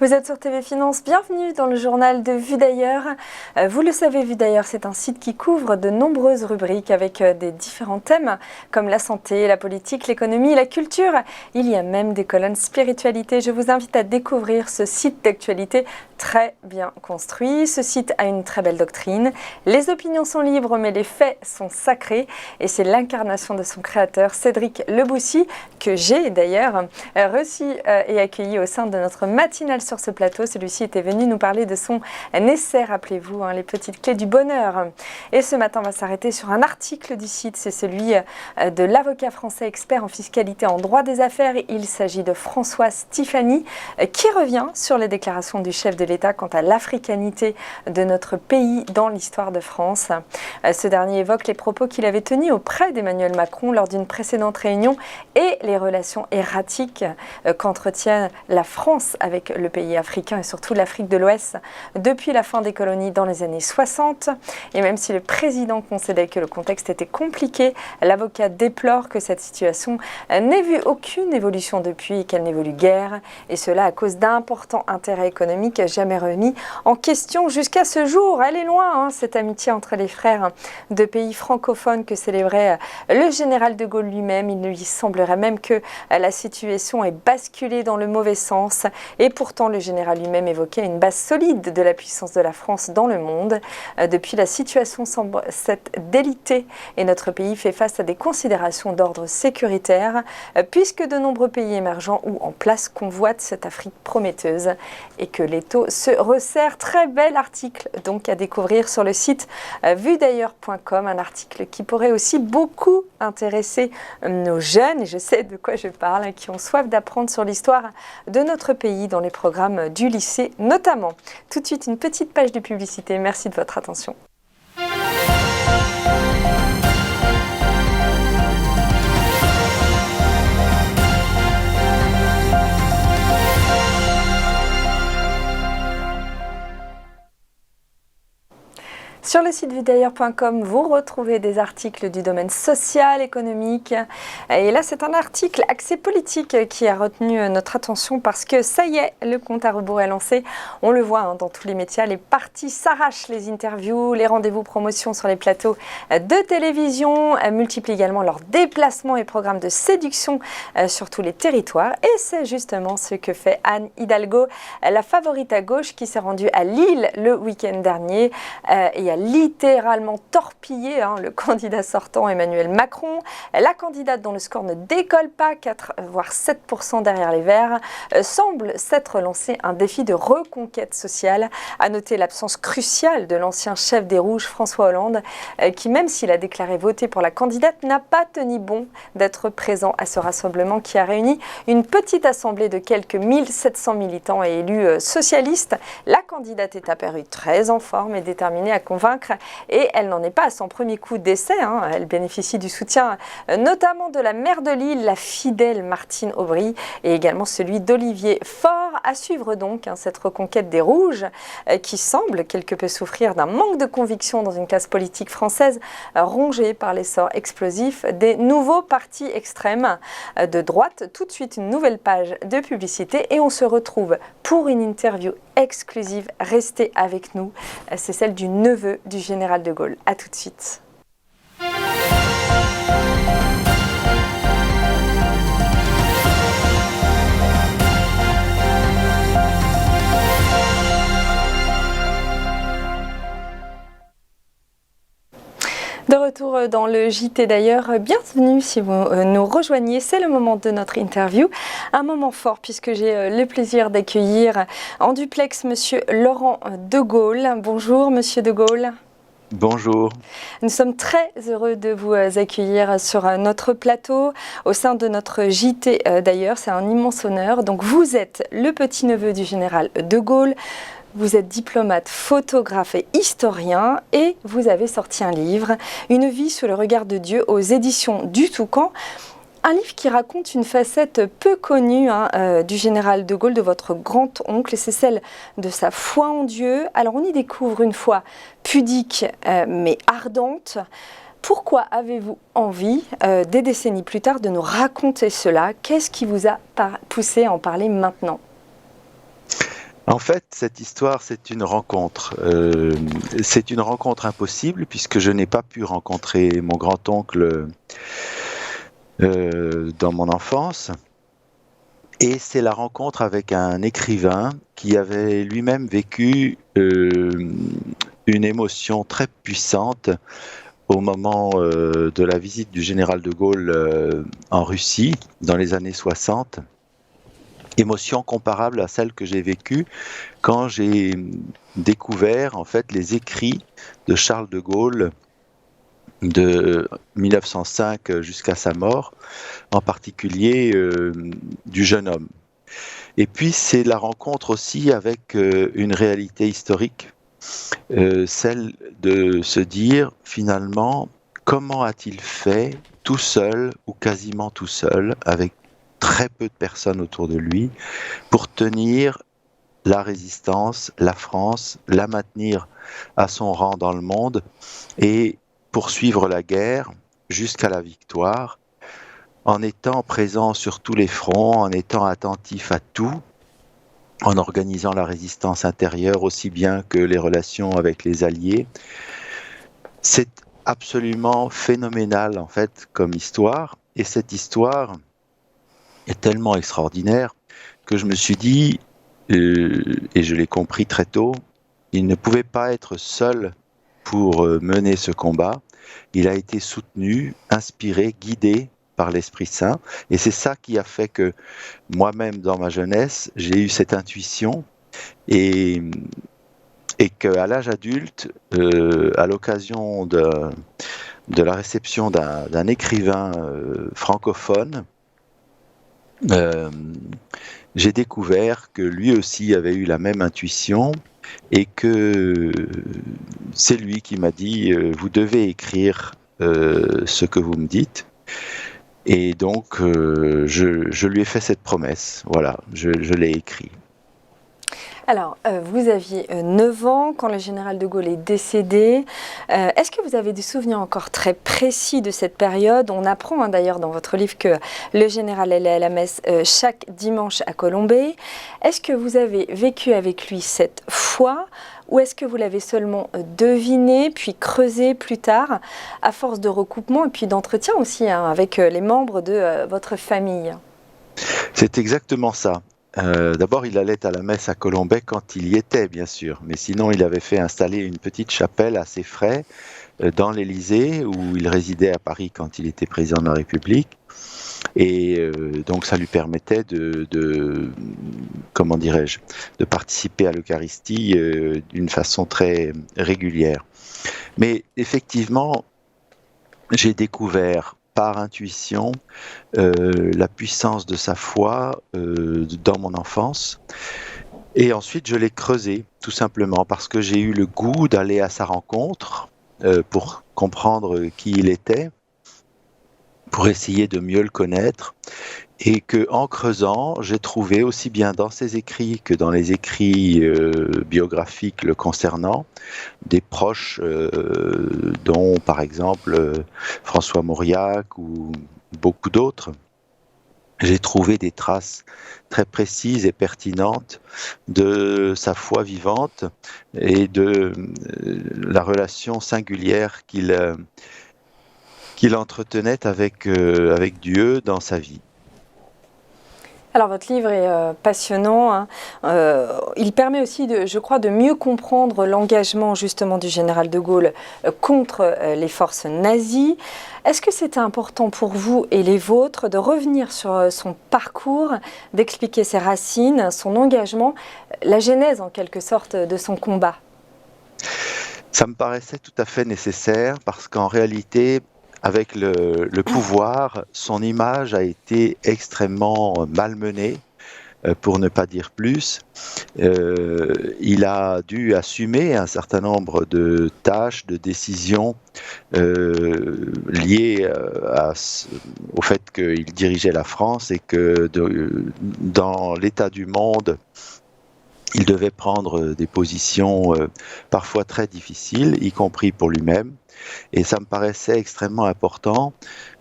Vous êtes sur TV Finance, bienvenue dans le journal de Vue d'ailleurs. Vous le savez, Vue d'ailleurs, c'est un site qui couvre de nombreuses rubriques avec des différents thèmes comme la santé, la politique, l'économie, la culture. Il y a même des colonnes spiritualité. Je vous invite à découvrir ce site d'actualité très bien construit. Ce site a une très belle doctrine. Les opinions sont libres, mais les faits sont sacrés. Et c'est l'incarnation de son créateur, Cédric Leboussy, que j'ai d'ailleurs reçu et accueilli au sein de notre matinale sur ce plateau. Celui-ci était venu nous parler de son essai, rappelez-vous, les petites clés du bonheur. Et ce matin, on va s'arrêter sur un article du site. C'est celui de l'avocat français expert en fiscalité en droit des affaires. Il s'agit de François Stifani qui revient sur les déclarations du chef de l'État quant à l'africanité de notre pays dans l'histoire de France. Ce dernier évoque les propos qu'il avait tenus auprès d'Emmanuel Macron lors d'une précédente réunion et les relations erratiques qu'entretient la France avec le pays africain et surtout l'Afrique de l'Ouest depuis la fin des colonies dans les années 60. Et même si le président concédait que le contexte était compliqué, l'avocat déplore que cette situation n'ait vu aucune évolution depuis et qu'elle n'évolue guère. Et cela à cause d'importants intérêts économiques jamais remis en question jusqu'à ce jour. Elle est loin, cette amitié entre les frères de pays francophones que célébrait le général de Gaulle lui-même. Il lui semblerait même que la situation est basculée dans le mauvais sens. Et pourtant, le général lui-même évoquait une base solide de la puissance de la France dans le monde. Depuis, la situation semble s'être délitée et notre pays fait face à des considérations d'ordre sécuritaire puisque de nombreux pays émergents ou en place convoitent cette Afrique prometteuse et que l'étau se resserre. Très bel article donc à découvrir sur le site vuedailleurs.com, un article qui pourrait aussi beaucoup intéresser nos jeunes, et je sais de quoi je parle, qui ont soif d'apprendre sur l'histoire de notre pays dans les programmes du lycée notamment. Tout de suite, une petite page de publicité. Merci de votre attention. Sur le site vuedailleurs.com, vous retrouvez des articles du domaine social, économique. Et là, c'est un article axé politique qui a retenu notre attention parce que ça y est, le compte à rebours est lancé. On le voit dans tous les médias, les partis s'arrachent les interviews, les rendez-vous promotion sur les plateaux de télévision, multiplient également leurs déplacements et programmes de séduction sur tous les territoires. Et c'est justement ce que fait Anne Hidalgo, la favorite à gauche qui s'est rendue à Lille le week-end dernier et a littéralement torpillé le candidat sortant Emmanuel Macron. La candidate dont le score ne décolle pas, 4 voire 7% derrière les Verts, semble s'être lancé un défi de reconquête sociale. À noter l'absence cruciale de l'ancien chef des Rouges, François Hollande, qui même s'il a déclaré voter pour la candidate, n'a pas tenu bon d'être présent à ce rassemblement qui a réuni une petite assemblée de quelques 1700 militants et élus socialistes. La candidate est apparue très en forme et déterminée à convaincre et elle n'en est pas à son premier coup d'essai. Elle bénéficie du soutien notamment de la maire de Lille, la fidèle Martine Aubry, et également celui d'Olivier Faure. À suivre donc cette reconquête des Rouges qui semble quelque peu souffrir d'un manque de conviction dans une classe politique française rongée par l'essor explosif des nouveaux partis extrêmes de droite. Tout de suite, une nouvelle page de publicité et on se retrouve pour une interview exclusive. Restez avec nous. C'est celle du neveu du général de Gaulle. A tout de suite. De retour dans le JT d'ailleurs, bienvenue si vous nous rejoignez, c'est le moment de notre interview, un moment fort puisque j'ai le plaisir d'accueillir en duplex monsieur Laurent de Gaulle. Bonjour monsieur de Gaulle. Bonjour. Nous sommes très heureux de vous accueillir sur notre plateau, au sein de notre JT d'ailleurs, c'est un immense honneur. Donc vous êtes le petit-neveu du général de Gaulle. Vous êtes diplomate, photographe et historien et vous avez sorti un livre, Une vie sous le regard de Dieu, aux éditions du Toucan. Un livre qui raconte une facette peu connue du général de Gaulle, de votre grand-oncle, et c'est celle de sa foi en Dieu. Alors on y découvre une foi pudique mais ardente. Pourquoi avez-vous envie, des décennies plus tard, de nous raconter cela? Qu'est-ce qui vous a poussé à en parler maintenant? En fait, cette histoire, c'est une rencontre impossible puisque je n'ai pas pu rencontrer mon grand-oncle dans mon enfance. Et c'est la rencontre avec un écrivain qui avait lui-même vécu une émotion très puissante au moment de la visite du général de Gaulle en Russie dans les années 60. Émotion comparable à celle que j'ai vécue quand j'ai découvert en fait les écrits de Charles de Gaulle de 1905 jusqu'à sa mort, en particulier du jeune homme. Et puis c'est la rencontre aussi avec une réalité historique, celle de se dire finalement comment a-t-il fait tout seul ou quasiment tout seul, avec très peu de personnes autour de lui, pour tenir la résistance, la France, la maintenir à son rang dans le monde et poursuivre la guerre jusqu'à la victoire, en étant présent sur tous les fronts, en étant attentif à tout, en organisant la résistance intérieure aussi bien que les relations avec les Alliés. C'est absolument phénoménal en fait comme histoire, et cette histoire est tellement extraordinaire que je me suis dit, et je l'ai compris très tôt, il ne pouvait pas être seul pour mener ce combat. Il a été soutenu, inspiré, guidé par l'Esprit Saint. Et c'est ça qui a fait que moi-même, dans ma jeunesse, j'ai eu cette intuition et qu'à l'âge adulte, à l'occasion de la réception d'un écrivain francophone, j'ai découvert que lui aussi avait eu la même intuition et que c'est lui qui m'a dit vous devez écrire ce que vous me dites. Et donc je lui ai fait cette promesse, voilà, je l'ai écrit. Alors, vous aviez 9 ans quand le général de Gaulle est décédé. Est-ce que vous avez des souvenirs encore très précis de cette période? On apprend d'ailleurs dans votre livre que le général allait à la messe chaque dimanche à Colombey. Est-ce que vous avez vécu avec lui cette foi, ou est-ce que vous l'avez seulement deviné, puis creusé plus tard, à force de recoupement et puis d'entretien aussi avec les membres de votre famille? C'est exactement ça. D'abord, il allait à la messe à Colombey quand il y était, bien sûr, mais sinon, il avait fait installer une petite chapelle à ses frais dans l'Élysée, où il résidait à Paris quand il était président de la République. Et donc, ça lui permettait comment dirais-je, de participer à l'Eucharistie d'une façon très régulière. Mais effectivement, j'ai découvert par intuition la puissance de sa foi dans mon enfance. Et ensuite, je l'ai creusé, tout simplement, parce que j'ai eu le goût d'aller à sa rencontre pour comprendre qui il était, pour essayer de mieux le connaître. Et que, en creusant, j'ai trouvé aussi bien dans ses écrits que dans les écrits biographiques le concernant, des proches dont, par exemple, François Mauriac ou beaucoup d'autres. J'ai trouvé des traces très précises et pertinentes de sa foi vivante et de la relation singulière qu'il entretenait avec Dieu dans sa vie. Alors votre livre est passionnant, hein. Il permet aussi, je crois, de mieux comprendre l'engagement justement du général de Gaulle contre les forces nazies. Est-ce que c'était important pour vous et les vôtres de revenir sur son parcours, d'expliquer ses racines, son engagement, la genèse en quelque sorte de son combat? Ça me paraissait tout à fait nécessaire parce qu'en réalité, avec le pouvoir, son image a été extrêmement malmenée, pour ne pas dire plus. Il a dû assumer un certain nombre de tâches, de décisions liées au fait qu'il dirigeait la France et que dans l'état du monde, il devait prendre des positions parfois très difficiles, y compris pour lui-même. Et ça me paraissait extrêmement important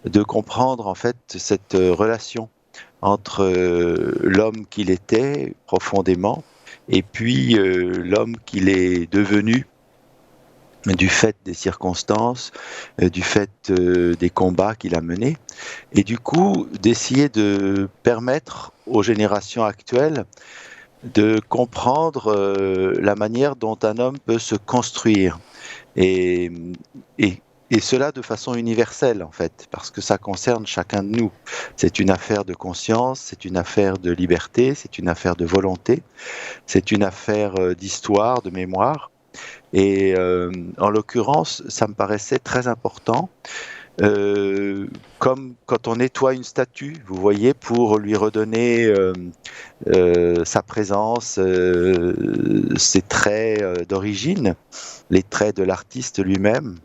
de comprendre en fait cette relation entre l'homme qu'il était profondément et puis l'homme qu'il est devenu du fait des circonstances, du fait des combats qu'il a menés, et du coup d'essayer de permettre aux générations actuelles de comprendre la manière dont un homme peut se construire, et, et, et cela de façon universelle en fait, parce que ça concerne chacun de nous. C'est une affaire de conscience, c'est une affaire de liberté, c'est une affaire de volonté, c'est une affaire d'histoire, de mémoire. Et en l'occurrence, ça me paraissait très important, comme quand on nettoie une statue, vous voyez, pour lui redonner sa présence, ses traits d'origine, les traits de l'artiste lui-même,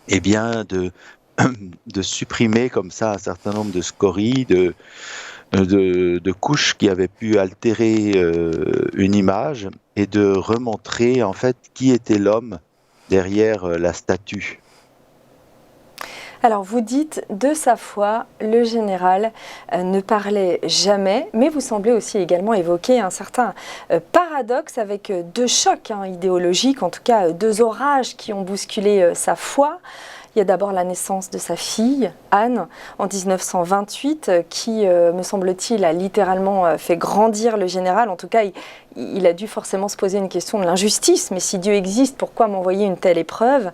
et bien de supprimer comme ça un certain nombre de scories, de couches qui avaient pu altérer une image, et de remontrer en fait qui était l'homme derrière la statue. Alors vous dites de sa foi, le général ne parlait jamais, mais vous semblez aussi également évoquer un certain paradoxe avec deux chocs idéologiques, en tout cas deux orages qui ont bousculé sa foi. Il y a d'abord la naissance de sa fille, Anne, en 1928, qui, me semble-t-il, a littéralement fait grandir le général. En tout cas, il a dû forcément se poser une question de l'injustice. Mais si Dieu existe, pourquoi m'envoyer une telle épreuve?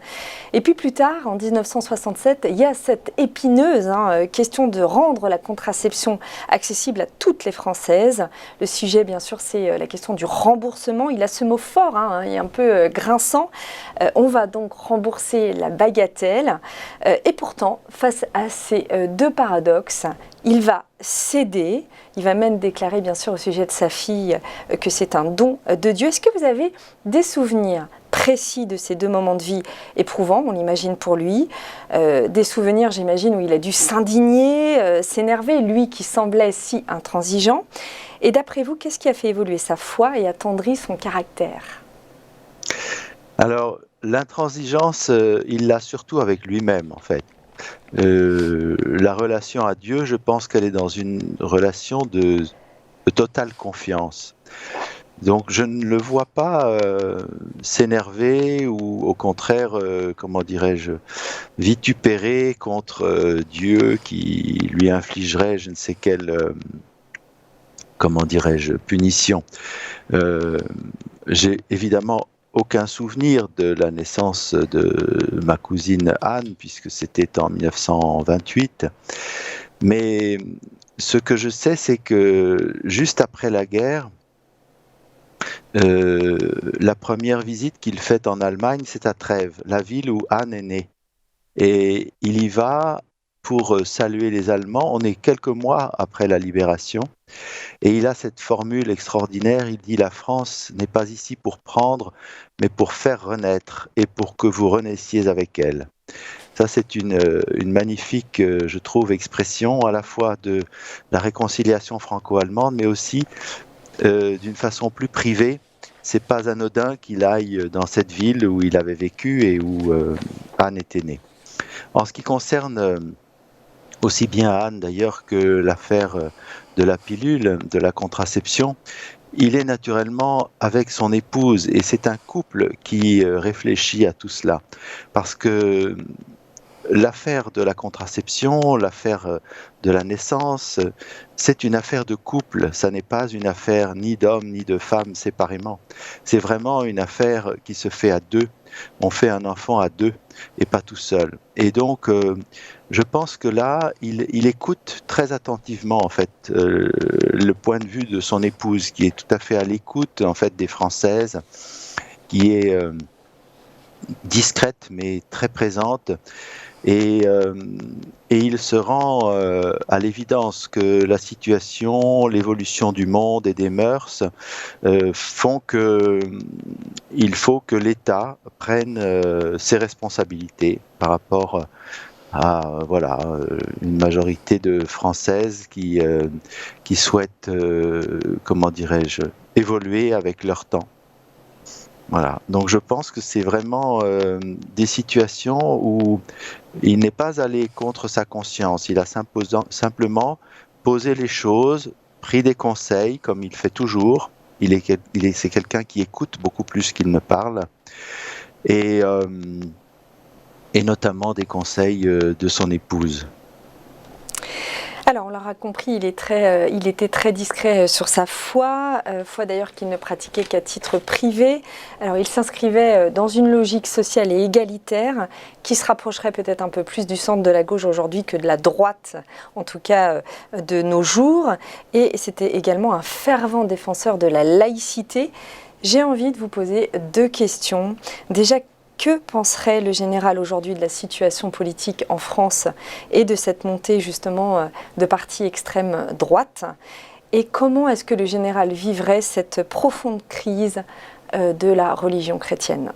Et puis plus tard, en 1967, il y a cette épineuse question de rendre la contraception accessible à toutes les Françaises. Le sujet, bien sûr, c'est la question du remboursement. Il a ce mot fort, et un peu grinçant. On va donc rembourser la bagatelle. Et pourtant, face à ces deux paradoxes, il va céder. Il va même déclarer, bien sûr, au sujet de sa fille, que c'est un don de Dieu. Est-ce que vous avez des souvenirs précis de ces deux moments de vie éprouvants, on l'imagine pour lui, des souvenirs, j'imagine, où il a dû s'indigner, s'énerver, lui qui semblait si intransigeant. Et d'après vous, qu'est-ce qui a fait évoluer sa foi et attendri son caractère? Alors, l'intransigeance, il l'a surtout avec lui-même, en fait. La relation à Dieu, je pense qu'elle est dans une relation de totale confiance. Donc, je ne le vois pas s'énerver ou, au contraire, comment dirais-je, vitupérer contre Dieu qui lui infligerait je ne sais quelle, comment dirais-je, punition. J'ai évidemment aucun souvenir de la naissance de ma cousine Anne, puisque c'était en 1928. Mais ce que je sais, c'est que juste après la guerre, la première visite qu'il fait en Allemagne, c'est à Trèves, la ville où Anne est née. Et il y va pour saluer les Allemands. On est quelques mois après la libération. Et il a cette formule extraordinaire, il dit « La France n'est pas ici pour prendre, mais pour faire renaître, et pour que vous renaissiez avec elle ». Ça, c'est une magnifique, je trouve, expression à la fois de la réconciliation franco-allemande, mais aussi d'une façon plus privée. C'est pas anodin qu'il aille dans cette ville où il avait vécu et où Anne était née. En ce qui concerne aussi bien Anne d'ailleurs que l'affaire de la pilule, de la contraception, il est naturellement avec son épouse, et c'est un couple qui réfléchit à tout cela, parce que l'affaire de la contraception, l'affaire de la naissance, c'est une affaire de couple, ça n'est pas une affaire ni d'hommes ni de femmes séparément, c'est vraiment une affaire qui se fait à deux, on fait un enfant à deux et pas tout seul. Et donc, je pense que là, il écoute très attentivement en fait le point de vue de son épouse, qui est tout à fait à l'écoute en fait des Françaises, qui est discrète mais très présente. Et il se rend à l'évidence que la situation, l'évolution du monde et des mœurs font qu'il faut que l'État prenne ses responsabilités par rapport à une majorité de Françaises qui souhaitent, comment dirais-je, évoluer avec leur temps. Voilà. Donc je pense que c'est vraiment des situations où il n'est pas allé contre sa conscience, il a simplement posé les choses, pris des conseils comme il fait toujours, C'est quelqu'un qui écoute beaucoup plus qu'il ne parle, et notamment des conseils de son épouse. Alors, on l'aura compris, il était très discret sur sa foi, foi d'ailleurs qu'il ne pratiquait qu'à titre privé. Alors, il s'inscrivait dans une logique sociale et égalitaire qui se rapprocherait peut-être un peu plus du centre de la gauche aujourd'hui que de la droite, en tout cas de nos jours. Et c'était également un fervent défenseur de la laïcité. J'ai envie de vous poser 2 questions. Déjà, que penserait le général aujourd'hui de la situation politique en France et de cette montée justement de partis extrême droite? Et comment est-ce que le général vivrait cette profonde crise de la religion chrétienne?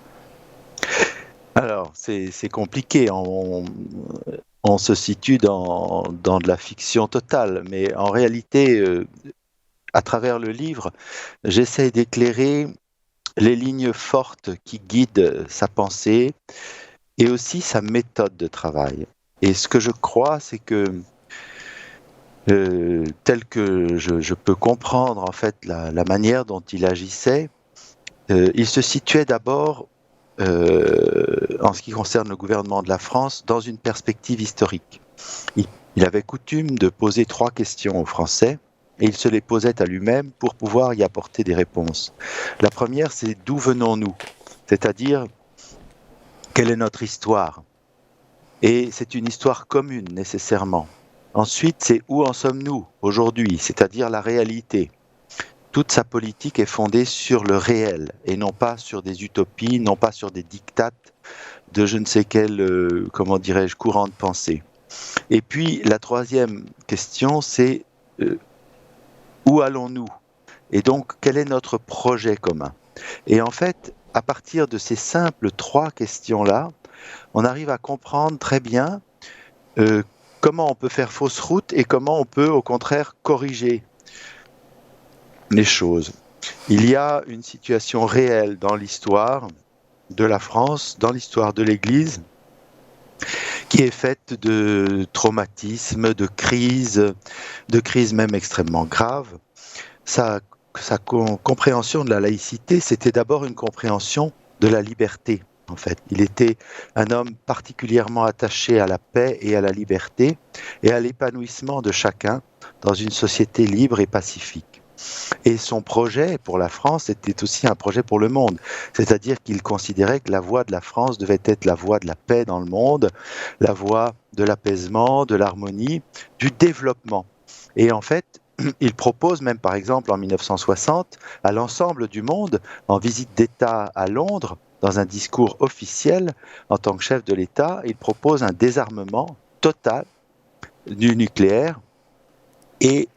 Alors, c'est compliqué. On se situe dans de la fiction totale, mais en réalité, à travers le livre, j'essaie d'éclairer les lignes fortes qui guident sa pensée et aussi sa méthode de travail. Et ce que je crois, c'est que, tel que je peux comprendre en fait la manière dont il agissait, il se situait d'abord, en ce qui concerne le gouvernement de la France, dans une perspective historique. Il avait coutume de poser 3 questions aux Français, et il se les posait à lui-même pour pouvoir y apporter des réponses. La première, c'est d'où venons-nous? C'est-à-dire, quelle est notre histoire? Et c'est une histoire commune, nécessairement. Ensuite, c'est où en sommes-nous aujourd'hui? C'est-à-dire la réalité. Toute sa politique est fondée sur le réel, et non pas sur des utopies, non pas sur des dictates de je ne sais quel, comment dirais-je, courant de pensée. Et puis, la troisième question, c'est où allons-nous? Et donc, quel est notre projet commun? Et en fait, à partir de ces simples 3 questions-là, on arrive à comprendre très bien comment on peut faire fausse route et comment on peut, au contraire, corriger les choses. Il y a une situation réelle dans l'histoire de la France, dans l'histoire de l'Église, qui est faite de traumatismes, de crises même extrêmement graves. Sa compréhension de la laïcité, c'était d'abord une compréhension de la liberté, en fait. Il était un homme particulièrement attaché à la paix et à la liberté et à l'épanouissement de chacun dans une société libre et pacifique. Et son projet pour la France était aussi un projet pour le monde, c'est-à-dire qu'il considérait que la voie de la France devait être la voie de la paix dans le monde, la voie de l'apaisement, de l'harmonie, du développement. Et en fait, il propose même, par exemple, en 1960, à l'ensemble du monde, en visite d'État à Londres, dans un discours officiel, en tant que chef de l'État, il propose un désarmement total du nucléaire et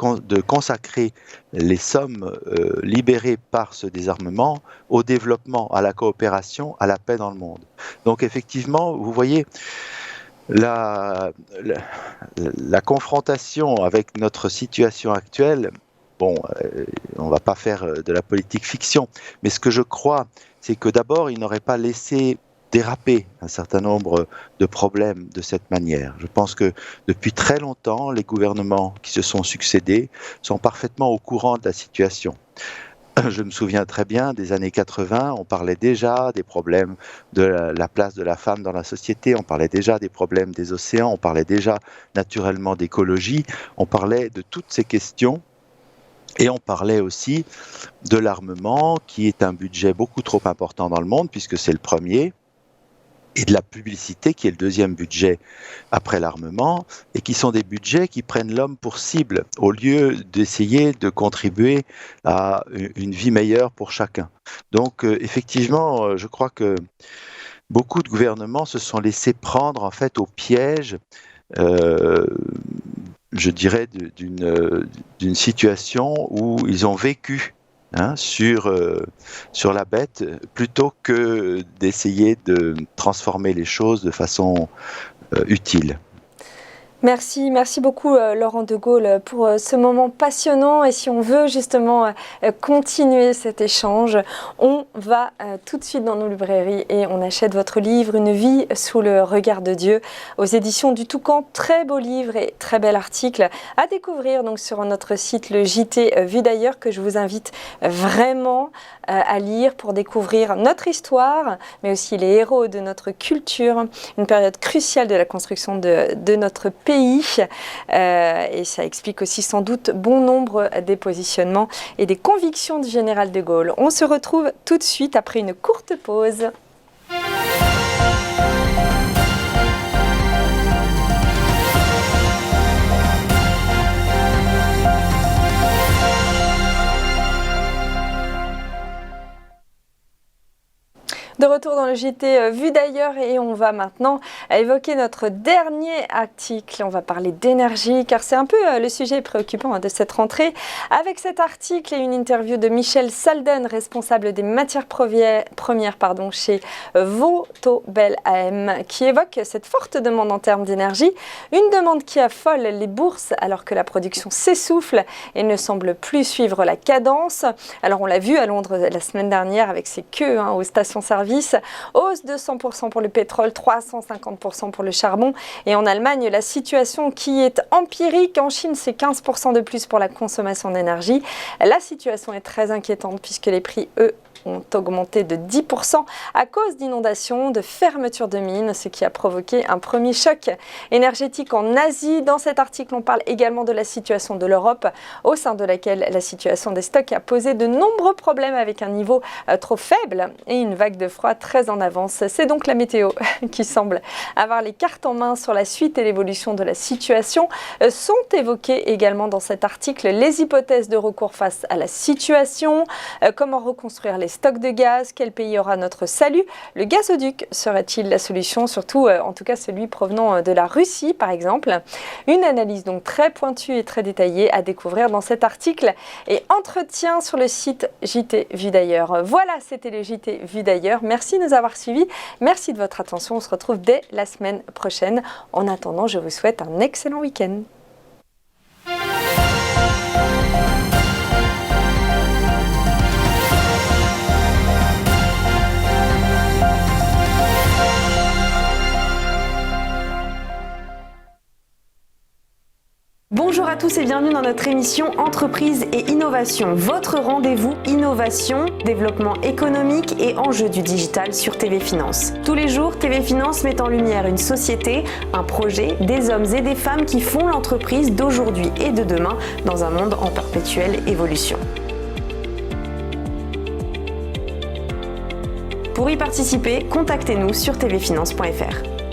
de consacrer les sommes libérées par ce désarmement au développement, à la coopération, à la paix dans le monde. Donc effectivement, vous voyez, la confrontation avec notre situation actuelle, bon, on ne va pas faire de la politique fiction, mais ce que je crois, c'est que d'abord, il n'aurait pas laissé déraper un certain nombre de problèmes de cette manière. Je pense que depuis très longtemps, les gouvernements qui se sont succédés sont parfaitement au courant de la situation. Je me souviens très bien des années 80, on parlait déjà des problèmes de la place de la femme dans la société, on parlait déjà des problèmes des océans, on parlait déjà naturellement d'écologie, on parlait de toutes ces questions et on parlait aussi de l'armement qui est un budget beaucoup trop important dans le monde puisque c'est le premier, et de la publicité qui est le deuxième budget après l'armement, et qui sont des budgets qui prennent l'homme pour cible, au lieu d'essayer de contribuer à une vie meilleure pour chacun. Donc effectivement, je crois que beaucoup de gouvernements se sont laissés prendre en fait au piège, je dirais, d'une situation où ils ont vécu sur la bête, plutôt que d'essayer de transformer les choses de façon utile. Merci beaucoup Laurent de Gaulle pour ce moment passionnant, et si on veut justement continuer cet échange, on va tout de suite dans nos librairies et on achète votre livre Une vie sous le regard de Dieu aux éditions du Toucan. Très beau livre et très bel article à découvrir donc sur notre site le JT Vu d'ailleurs, que je vous invite vraiment à lire pour découvrir notre histoire mais aussi les héros de notre culture, une période cruciale de la construction de notre pays. Et ça explique aussi sans doute bon nombre des positionnements et des convictions du général de Gaulle. On se retrouve tout de suite après une courte pause. De retour dans le JT Vu d'ailleurs, et on va maintenant évoquer notre dernier article. On va parler d'énergie car c'est un peu le sujet préoccupant de cette rentrée, avec cet article et une interview de Michel Salden, responsable des matières premières chez Vontobel AM, qui évoque cette forte demande en termes d'énergie, une demande qui affole les bourses alors que la production s'essouffle et ne semble plus suivre la cadence. Alors on l'a vu à Londres la semaine dernière avec ces queues aux stations-service. Hausse de 100% pour le pétrole, 350% pour le charbon. Et en Allemagne, la situation qui est empirique. En Chine, c'est 15% de plus pour la consommation d'énergie. La situation est très inquiétante puisque les prix, eux, ont augmenté de 10% à cause d'inondations, de fermetures de mines, ce qui a provoqué un premier choc énergétique en Asie. Dans cet article, on parle également de la situation de l'Europe, au sein de laquelle la situation des stocks a posé de nombreux problèmes avec un niveau trop faible et une vague de froid très en avance. C'est donc la météo qui semble avoir les cartes en main sur la suite et l'évolution de la situation. Sont évoquées également dans cet article les hypothèses de recours face à la situation, comment reconstruire les stocks de gaz, quel pays aura notre salut, le gazoduc serait-il la solution, surtout en tout cas celui provenant de la Russie par exemple. Une analyse donc très pointue et très détaillée à découvrir dans cet article et entretien sur le site JT Vu d'ailleurs. Voilà, c'était le JT Vu d'ailleurs. Merci de nous avoir suivis, merci de votre attention, on se retrouve dès la semaine prochaine. En attendant, je vous souhaite un excellent week-end. Bonjour à tous et bienvenue dans notre émission Entreprise et Innovation, votre rendez-vous innovation, développement économique et enjeux du digital sur TV Finance. Tous les jours, TV Finance met en lumière une société, un projet, des hommes et des femmes qui font l'entreprise d'aujourd'hui et de demain dans un monde en perpétuelle évolution. Pour y participer, contactez-nous sur tvfinance.fr.